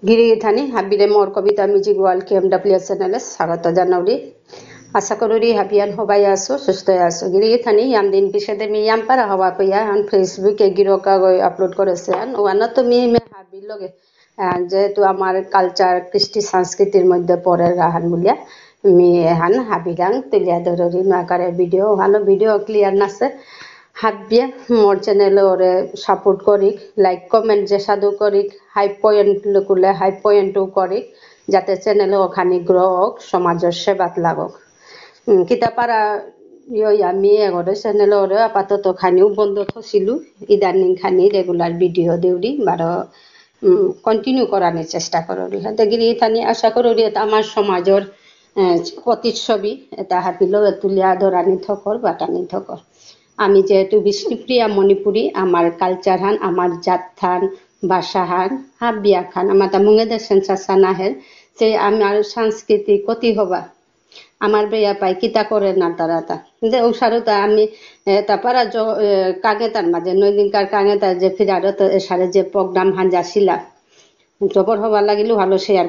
গিরি Thani হাবিরে মোর কবিতা music world KMW চ্যানেলে স্বাগত জানাউরি আশা করি হাবিয়ান হবাই আসো সুস্থ আসো গিরি থানি ইয়াম দিন পিছতে মি ইয়াম পারা হওয়া কইয়া আন ফেসবুকে গিরকা গই আপলোড করেছে আন ওয়ানা তো মি মে হাবি লগে যেহেতু আমার কালচার কৃষ্টি সংস্কৃতির মধ্যে পড়ে রাহান বলিয়া মি হান হাবিগাং তুলিয়া ধরি নাকারে ভিডিও হানো ভিডিও ক্লিয়ার নাছে হাবিয়া মোর চ্যানেলে ওরে সাপোর্ট করি লাইক কমেন্ট যে সাধু করি হাই পয়েন্ট লুকুলে হাই পয়েন্টও করি যাতে চ্যানেলে ওখানে গ্রো হোক সমাজের সেবাত লাগক কিতাপারা আমি এগরে চ্যানেলে ওরে আপাতত খানিও বন্ধ থছিলু ইদানিং খানি রেগুলার ভিডিও দেউরি বারো কন্টিনিউ করানোর চেষ্টা করি দেখি থানি আশা করি আমার সমাজের প্রতিচ্ছবি এটা হাবিলো তুলিয়া ধরানি থকর বাটানি থকর আমি যেহেতু বিষ্ণুপ্রিয়া মণিপুরী আমার কালচার হান আমার জাত থান ভাষা হান হাবিয়া খান আমার মুঙে দেশেন চাষানাহের সে আমার সংস্কৃতি কতি হবা আমার বেয়া পাই কিতা করে না তারা তা যে ওসারতা আমি তারপর কাগে তার মাঝে নৈদিনকার কাগে তার যে ফিরারত সারে যে প্রোগ্রাম হান যাছিলা জবর হবার লাগিল ভালো শেয়ার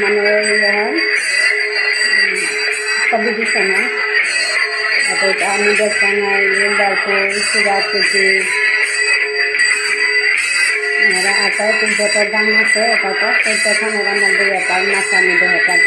মানে কম্পিটিশন হয় এটা আমি দেখতাম লিম্বারপুর সিরাজপুর आता तुमचं तर दाम असं होता त्याच्या खाण्यामध्ये येतात मासामध्ये होतात